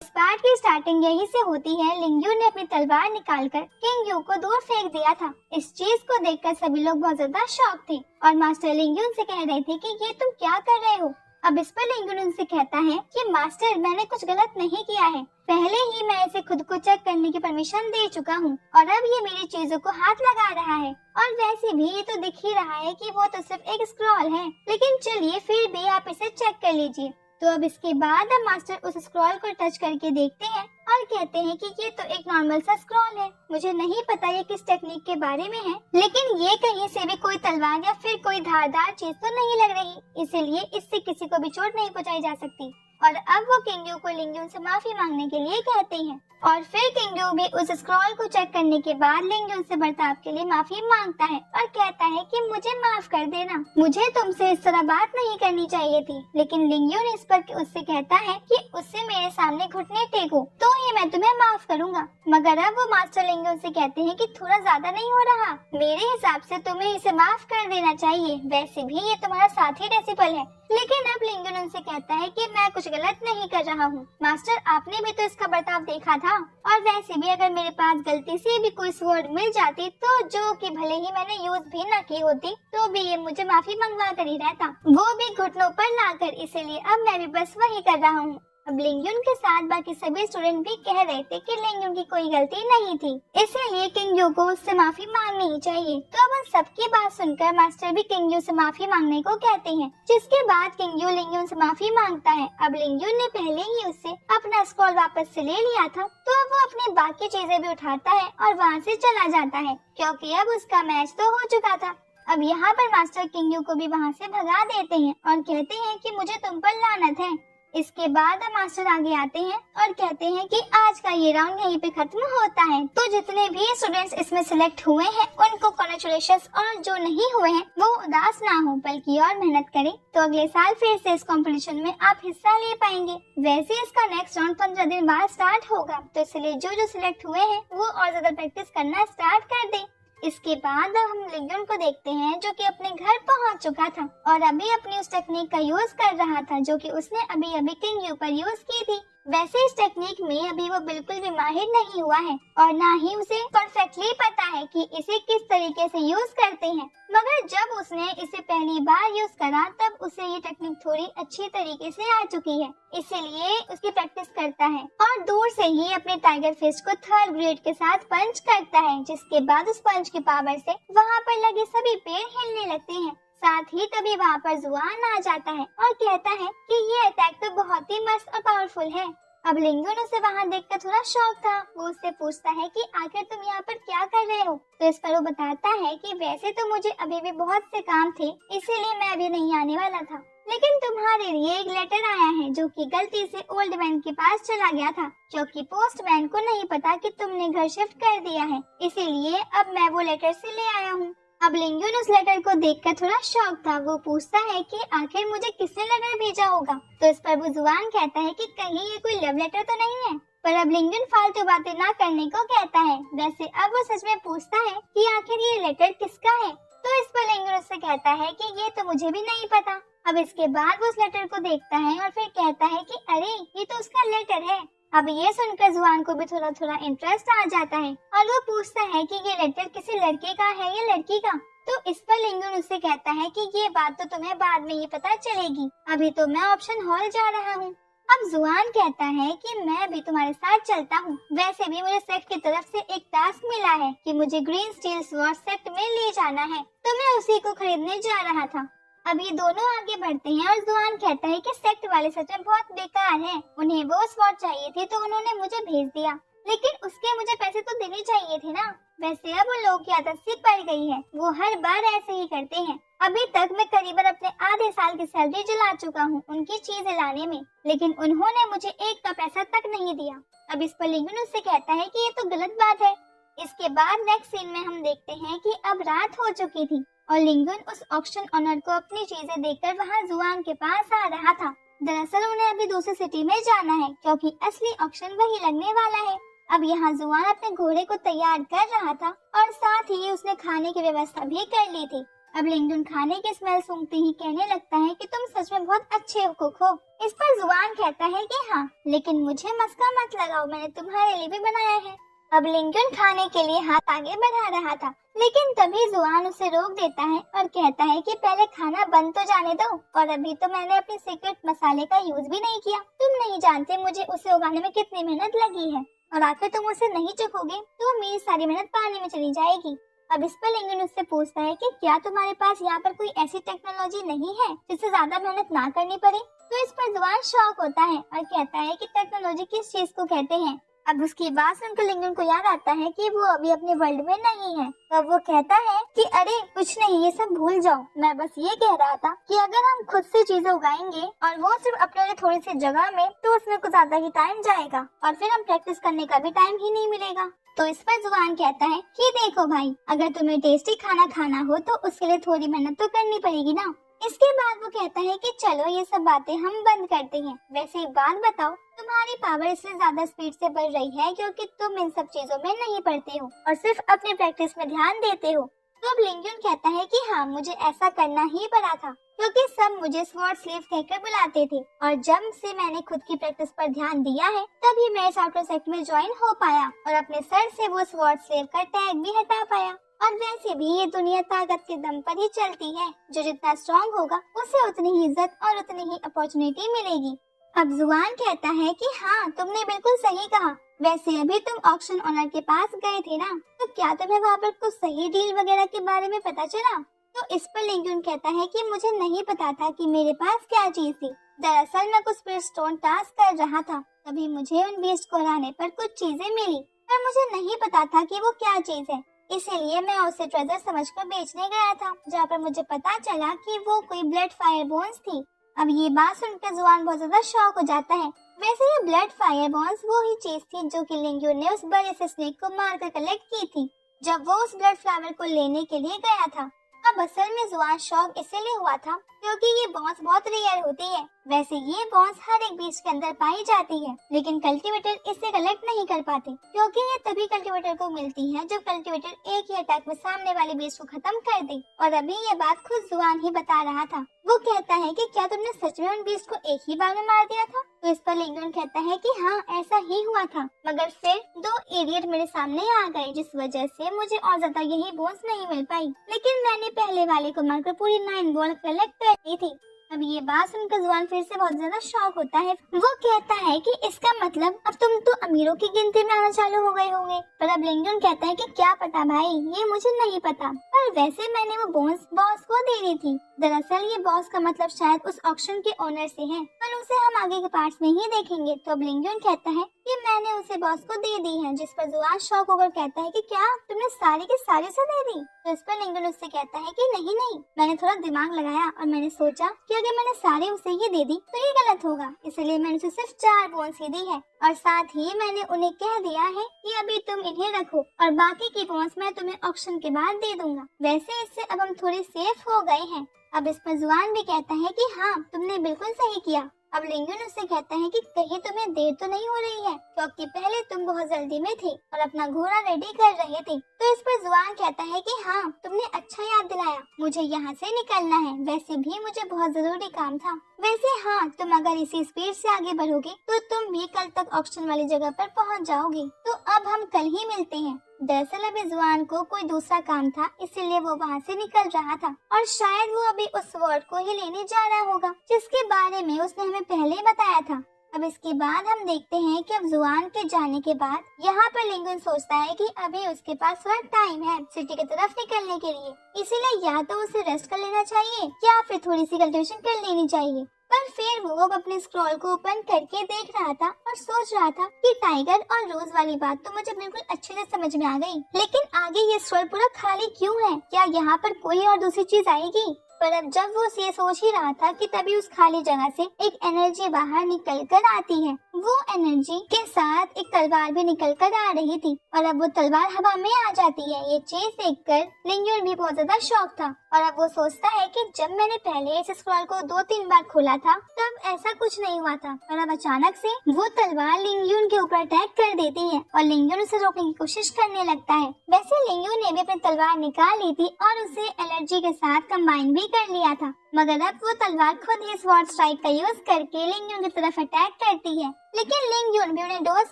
इस पार्ट की स्टार्टिंग यहीं से होती है। लिंगयू ने अपनी तलवार निकालकर किंग यू को दूर फेंक दिया था। इस चीज को देखकर सभी लोग बहुत ज्यादा शॉक थे और मास्टर लिंगयू उनसे कह रहे थे कि ये तुम क्या कर रहे हो। अब इस पर लिंगयू उनसे कहता है कि मास्टर, मैंने कुछ गलत नहीं किया है। पहले ही मैं इसे खुद को चेक करने की परमिशन दे चुका हूँ और अब ये मेरी चीजों को हाथ लगा रहा है। और वैसे भी ये तो दिख ही रहा है कि वो तो सिर्फ एक स्क्रॉल है, लेकिन चलिए फिर भी आप इसे चेक कर लीजिए। तो अब इसके बाद अब मास्टर उस स्क्रॉल को टच करके देखते हैं और कहते हैं कि ये तो एक नॉर्मल सा स्क्रॉल है। मुझे नहीं पता ये किस टेक्निक के बारे में है, लेकिन ये कहीं से भी कोई तलवार या फिर कोई धारदार चीज तो नहीं लग रही, इसीलिए इससे किसी को भी चोट नहीं पहुंचाई जा सकती। और अब वो किंग यू को लिंगयू से माफी मांगने के लिए कहते हैं और फिर किंग यू भी उस स्क्रॉल को चेक करने के बाद लिंगयू से बर्ताव के लिए माफी मांगता है और कहता है कि मुझे माफ कर देना, मुझे तुमसे इस तरह बात नहीं करनी चाहिए थी। लेकिन लिंगयू ने इस पर उससे कहता है कि उससे मेरे सामने घुटने टेको तो ही मैं तुम्हें माफ करूंगा। मगर अब वो मास्टर लिंगयू से कहते हैं कि थोड़ा ज्यादा नहीं हो रहा, मेरे हिसाब से तुम्हें इसे माफ कर देना चाहिए, वैसे भी ये तुम्हारा साथी डेसिपल है। लेकिन अब लिंगयू उनसे कहता है कि मैं कुछ गलत नहीं कर रहा हूँ। मास्टर, आपने भी तो इसका बर्ताव देखा था और वैसे भी अगर मेरे पास गलती से भी कोई स्वॉर्ड मिल जाती तो जो कि भले ही मैंने यूज भी न की होती तो भी ये मुझे माफी मंगवा कर ही रहता, वो भी घुटनों पर लाकर, इसीलिए अब मैं भी बस वही कर रहा हूँ। अब लिंगयू के साथ बाकी सभी स्टूडेंट भी कह रहे थे कि लिंगयू की कोई गलती नहीं थी, इसीलिए किंग यू को उससे माफी मांगनी ही चाहिए। तो अब उन सबकी बात सुनकर मास्टर भी किंग यू से माफी मांगने को कहते हैं, जिसके बाद किंग यू लिंगयू से माफी मांगता है। अब लिंगयू ने पहले ही उससे अपना स्क्रॉल वापस से ले लिया था, तो अब वो अपनी बाकी चीजें भी उठाता है और वहाँ से चला जाता है, क्योंकि अब उसका मैच तो हो चुका था। अब यहाँ पर मास्टर किंग यू को भी वहाँ से भगा देते हैं और कहते हैं कि मुझे तुम पर लानत है। इसके बाद अब मास्टर आगे आते हैं और कहते हैं कि आज का ये राउंड यहीं पे खत्म होता है, तो जितने भी स्टूडेंट्स इसमें सिलेक्ट हुए हैं उनको कांग्रेचुलेशंस, और जो नहीं हुए हैं वो उदास ना हो बल्कि और मेहनत करें, तो अगले साल फिर से इस कंपटीशन में आप हिस्सा ले पाएंगे। वैसे इसका नेक्स्ट राउंड 15 दिन बाद स्टार्ट होगा, तो इसलिए जो सिलेक्ट हुए हैं वो और ज्यादा प्रैक्टिस करना स्टार्ट कर दें। इसके बाद हम लिंगयू को देखते हैं जो कि अपने घर पहुंच चुका था और अभी अपनी उस टेक्निक का यूज कर रहा था जो कि उसने अभी किंग यू पर यूज की थी। वैसे इस टेक्निक में अभी वो बिल्कुल भी माहिर नहीं हुआ है और ना ही उसे परफेक्टली पता है कि इसे किस तरीके से यूज करते हैं, मगर जब उसने इसे पहली बार यूज करा तब उसे ये टेक्निक थोड़ी अच्छी तरीके से आ चुकी है, इसीलिए उसकी प्रैक्टिस करता है और दूर से ही अपने टाइगर फिस्ट को थर्ड ग्रेड के साथ पंच करता है, जिसके बाद उस पंच की पावर से वहाँ पर लगे सभी पेड़ हिलने लगते हैं। साथ ही तभी वहाँ पर जुआन आ जाता है और कहता है कि ये अटैक तो बहुत ही मस्त और पावरफुल है। अब लिंगयू उसे वहाँ देखकर थोड़ा शॉक था। वो उससे पूछता है कि आखिर तुम यहाँ पर क्या कर रहे हो, तो इस पर वो बताता है कि वैसे तो मुझे अभी भी बहुत से काम थे, इसीलिए मैं अभी नहीं आने वाला था, लेकिन तुम्हारे लिए एक लेटर आया है जो कि गलती से ओल्ड मैन के पास चला गया था, क्योंकि पोस्टमैन को नहीं पता कि तुमने घर शिफ्ट कर दिया है, इसीलिए अब मैं वो लेटर से ले आया हूँ। अब लिंगयू उस लेटर को देखकर थोड़ा शॉक था। वो पूछता है कि आखिर मुझे किसने लेटर भेजा होगा, तो इस पर वो जुआन कहता है कि कहीं ये कोई लव लेटर तो नहीं है, पर अब लिंगयू फालतू बातें ना करने को कहता है। वैसे अब वो सच में पूछता है कि आखिर ये लेटर किसका है, तो इस पर लिंगयू उससे कहता है कि ये तो मुझे भी नहीं पता। अब इसके बाद वो उस लेटर को देखता है और फिर कहता है कि अरे ये तो उसका लेटर है। अब ये सुनकर जुआन को भी थोड़ा थोड़ा इंटरेस्ट आ जाता है और वो पूछता है कि ये लेटर किसी लड़के का है या लड़की का, तो इस पर लिंगयू उससे कहता है कि ये बात तो तुम्हें बाद में ही पता चलेगी, अभी तो मैं ऑप्शन हॉल जा रहा हूँ। अब जुआन कहता है कि मैं भी तुम्हारे साथ चलता हूँ, वैसे भी मुझे सेक्ट की तरफ से एक टास्क मिला है कि मुझे ग्रीन स्टील स्वॉर्ड सेक्ट में ले जाना है, तो मैं उसी को खरीदने जा रहा था। अब ये दोनों आगे बढ़ते हैं और जुआन कहता है कि सेक्ट वाले सच में बहुत बेकार हैं, उन्हें वो स्वॉर्ड चाहिए थी तो उन्होंने मुझे भेज दिया, लेकिन उसके मुझे पैसे तो देने चाहिए थे ना। वैसे अब उन लोगों की आदत सी पड़ गई है, वो हर बार ऐसे ही करते हैं। अभी तक मैं करीबन अपने आधे साल की सैलरी जला चुका हूँ उनकी चीजें लाने में, लेकिन उन्होंने मुझे एक का पैसा तक नहीं दिया। अब इस पर लिंगयू उससे कहता है कि ये तो गलत बात है। इसके बाद नेक्स्ट सीन में हम देखते हैं कि अब रात हो चुकी थी और लिंगयू उस ऑक्शन ओनर को अपनी चीजें देकर वहाँ जुआन के पास आ रहा था। दरअसल उन्हें अभी दूसरी सिटी में जाना है क्योंकि असली ऑक्शन वही लगने वाला है। अब यहाँ जुआन अपने घोड़े को तैयार कर रहा था और साथ ही उसने खाने की व्यवस्था भी कर ली थी। अब लिंगयुन खाने की स्मेल सूंघते ही कहने लगता है कि तुम सच में बहुत अच्छे कुक हो। इस पर जुआन कहता है कि हाँ, लेकिन मुझे मस्का मत लगाओ, मैंने तुम्हारे लिए भी बनाया है। अब लिंगयुन खाने के लिए हाथ आगे बढ़ा रहा था, लेकिन तभी जुआन उसे रोक देता है और कहता है कि पहले खाना बंद तो जाने दो, और अभी तो मैंने अपने सीक्रेट मसाले का यूज भी नहीं किया। तुम नहीं जानते मुझे उसे उगाने में कितनी मेहनत लगी है, और आखिर तुम उसे नहीं चखोगे तो मेरी सारी मेहनत पानी में चली जाएगी। अब इस पर लिंगयुन उससे पूछता है कि क्या तुम्हारे पास यहाँ पर कोई ऐसी टेक्नोलॉजी नहीं है जिससे ज्यादा मेहनत ना करनी पड़े। तो इस पर जुआन शॉक होता है और कहता है कि टेक्नोलॉजी किस चीज को कहते हैं। अब उसकी बात सुनकर लिंगयुन को याद आता है कि वो अभी अपने वर्ल्ड में नहीं है। तब वो कहता है कि अरे कुछ नहीं, ये सब भूल जाओ, मैं बस ये कह रहा था कि अगर हम खुद से चीजें उगाएंगे और वो सिर्फ अपने लिए थोड़ी सी जगह में, तो उसमें कुछ ज्यादा ही टाइम जाएगा और फिर हम प्रैक्टिस करने का भी टाइम ही नहीं मिलेगा। तो इस पर जुआन कहता है कि देखो भाई, अगर तुम्हें टेस्टी खाना खाना हो तो उसके लिए थोड़ी मेहनत तो करनी पड़ेगी ना। इसके बाद वो कहता है कि चलो ये सब बातें हम बंद करते हैं। वैसे एक बात बताओ, तुम्हारी पावर इसलिए ज्यादा स्पीड से बढ़ रही है क्योंकि तुम इन सब चीजों में नहीं पढ़ते हो और सिर्फ अपनी प्रैक्टिस में ध्यान देते हो। तो अब लिंगयुन कहता है कि हाँ, मुझे ऐसा करना ही पड़ा था क्योंकि सब मुझे स्वॉर्ड स्लेव कहकर बुलाते थे, और जब से मैंने खुद की प्रैक्टिस पर ध्यान दिया है तभी मैं इस आउटर सेक्ट में ज्वाइन हो पाया और अपने सर से वो स्वॉर्ड स्लेव का टैग भी हटा पाया। और वैसे भी ये दुनिया ताकत के दम पर ही चलती है, जो जितना स्ट्रॉन्ग होगा उसे उतनी ही इज्जत और उतनी ही अपॉर्चुनिटी मिलेगी। अब जुआन कहता है कि हाँ, तुमने बिल्कुल सही कहा। वैसे अभी तुम ऑक्शन ओनर के पास गए थे ना, तो क्या तुम्हें वहाँ पर कुछ सही डील वगैरह के बारे में पता चला? तो इस पर लिंगयुन कहता है कि मुझे नहीं पता था कि मेरे पास क्या चीज थी। दरअसल मैं कुछ स्पिरिट स्टोन टास्क कर रहा था, तभी मुझे उन बीस्ट को हराने पर कुछ चीजें मिली, पर मुझे नहीं पता था कि वो क्या चीज है। इसीलिए मैं उसे ट्रेजर समझकर बेचने गया था, जहाँ पर मुझे पता चला कि वो कोई ब्लड फायर बोन्स थी। अब ये बात सुनकर जुआन बहुत ज्यादा शॉक हो जाता है। वैसे ये ब्लड फायर बोन्स वो ही चीज थी जो कि लिंगयुन ने उस बड़े से स्नेक को मारकर कलेक्ट की थी जब वो उस ब्लड फ्लावर को लेने के लिए गया था। अब असल में जुआन शॉक इसीलिए हुआ था क्योंकि ये बॉन्स बहुत रेयर होती है। वैसे ये बॉन्स हर एक बीज के अंदर पाई जाती है, लेकिन कल्टीवेटर इसे कलेक्ट नहीं कर पाते क्योंकि ये तभी कल्टीवेटर को मिलती है जब कल्टीवेटर एक ही अटैक में सामने वाले बीज को खत्म कर दे। और अभी ये बात खुद जुआन ही बता रहा था। वो कहता है कि क्या तुमने सच में उन बीज को एक ही बार में मार दिया था? तो इस पर लिंगयुन कहता है कि हाँ, ऐसा ही हुआ था, मगर फिर दो इडियट मेरे सामने आ गए जिस वजह से मुझे और ज्यादा यही बोन्स नहीं मिल पाई, लेकिन मैंने पहले वाले को मारकर पूरी 9 बॉल कलेक्ट कर ली थी। अब ये बात सुनकर जुआन फिर से बहुत ज्यादा शॉक होता है। वो कहता है कि इसका मतलब अब तुम तो अमीरों की गिनती में आना चालू हो गए होंगे। पर अब लिंगयुन कहता है कि क्या पता भाई, ये मुझे नहीं पता, पर वैसे मैंने वो बोन्स बॉस को दे दी थी। दरअसल ये बॉस का मतलब शायद उस ऑक्शन के ओनर से है, पर उसे हम आगे के पार्ट्स में ही देखेंगे। तो अब लिंगयुन कहता है कि मैंने उसे बॉस को दे दी है, जिस पर जुआन शॉक होकर कहता है कि क्या तुमने सारी की सारी उसे दे दी? तो इस पर लिंगयुन उससे कहता है कि नहीं, मैंने थोड़ा दिमाग लगाया और मैंने सोचा कि अगर मैंने सारे उसे ही दे दी तो ये गलत होगा, इसलिए मैंने उसे सिर्फ 4 बोन्स ही दी है, और साथ ही मैंने उन्हें कह दिया है कि अभी तुम इन्हें रखो और बाकी की बोन्स मैं तुम्हें ऑक्शन के बाद दे दूंगा। वैसे इससे अब हम थोड़े सेफ हो गए हैं। अब इस पर जुआन भी कहता है कि हाँ, तुमने बिल्कुल सही किया। अब लिंगयुन उससे कहता है कि कहीं तुम्हें देर तो नहीं हो रही है, क्योंकि पहले तुम बहुत जल्दी में थे और अपना घोड़ा रेडी कर रहे थे। तो इस पर जुआन कहता है कि हाँ, तुमने अच्छा याद दिलाया, मुझे यहाँ से निकलना है, वैसे भी मुझे बहुत जरूरी काम था। वैसे हाँ, तुम अगर इसी स्पीड से आगे बढ़ोगे तो तुम भी कल तक ऑक्शन वाली जगह पर पहुँच जाओगे। तो अब हम कल ही मिलते हैं। दरअसल अभी जुआन को कोई दूसरा काम था, इसीलिए वो वहाँ से निकल रहा था, और शायद वो अभी उस स्वॉर्ड को ही लेने जा रहा होगा जिसके बारे में उसने हमें पहले ही बताया था। अब इसके बाद हम देखते हैं कि अब जुआन के जाने के बाद यहाँ पर लिंगयुन सोचता है कि अभी उसके पास थोड़ा टाइम है सिटी की तरफ निकलने के लिए, इसीलिए या तो उसे रेस्ट कर लेना चाहिए या फिर थोड़ी सी कल्टीवेशन कर लेनी चाहिए। पर फिर वो अब अपने स्क्रॉल को ओपन करके देख रहा था और सोच रहा था कि टाइगर और रोज वाली बात तो मुझे बिल्कुल अच्छे से समझ में आ गई, लेकिन आगे ये स्क्रॉल पूरा खाली क्यों है? क्या यहाँ पर कोई और दूसरी चीज आएगी? पर अब जब वो ये सोच ही रहा था कि तभी उस खाली जगह से एक एनर्जी बाहर निकल कर आती है। वो एनर्जी के साथ एक तलवार भी निकल कर आ रही थी, और अब वो तलवार हवा में आ जाती है। ये चीज देखकर लिंगयुन भी बहुत ज्यादा शॉक था और अब वो सोचता है कि जब मैंने पहले इस स्क्रॉल को 2-3 बार खोला था तब ऐसा कुछ नहीं हुआ था, और अब अचानक से वो तलवार लिंगयुन के ऊपर अटैक कर देती है और लिंगयुन उसे रोकने की कोशिश करने लगता है। वैसे लिंगयुन ने भी अपनी तलवार निकाल ली थी और उसे एलर्जी के साथ कंबाइन भी कर लिया था, मगर अब वो तलवार खुद ही स्वॉर्ड स्ट्राइक का यूज करके लिंगयुन की तरफ अटैक करती है। लेकिन लिंगयुन भी उन्हें डोज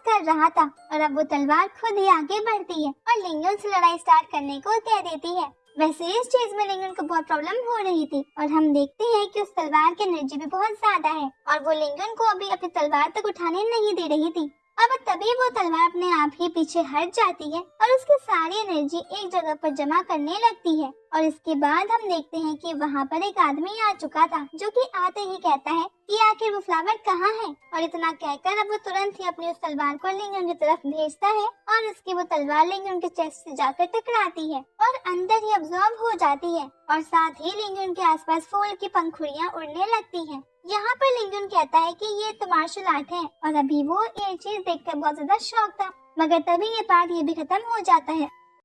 कर रहा था और अब वो तलवार खुद ही आगे बढ़ती है और लिंगयुन से लड़ाई स्टार्ट करने को कह देती है। वैसे इस चीज में लिंगयुन को बहुत प्रॉब्लम हो रही थी और हम देखते हैं कि उस तलवार की एनर्जी भी बहुत ज्यादा है और वो लिंगयुन को अभी अपनी तलवार तक उठाने नहीं दे रही थी। अब तभी वो तलवार अपने आप ही पीछे हट जाती है और उसकी सारी एनर्जी एक जगह पर जमा करने लगती है और इसके बाद हम देखते हैं कि वहाँ पर एक आदमी आ चुका था जो कि आते ही कहता है कि आखिर वो फ्लावर कहाँ है, और इतना कहकर अब वो तुरंत ही अपनी उस तलवार को लिंगयुन की तरफ भेजता है और उसकी वो तलवार लिंगयुन के चेस्ट से जाकर टकराती है और अंदर ही अब्सॉर्ब हो जाती है और साथ ही लिंगयुन के आसपास फूल की पंखुड़ियाँ उड़ने लगती हैं। यहाँ पर लिंगयुन कहता है कि ये तो मार्शल आर्ट है और अभी वो ये चीज देखकर बहुत ज्यादा शॉक था, मगर तभी ये पार्ट ये भी खत्म हो जाता है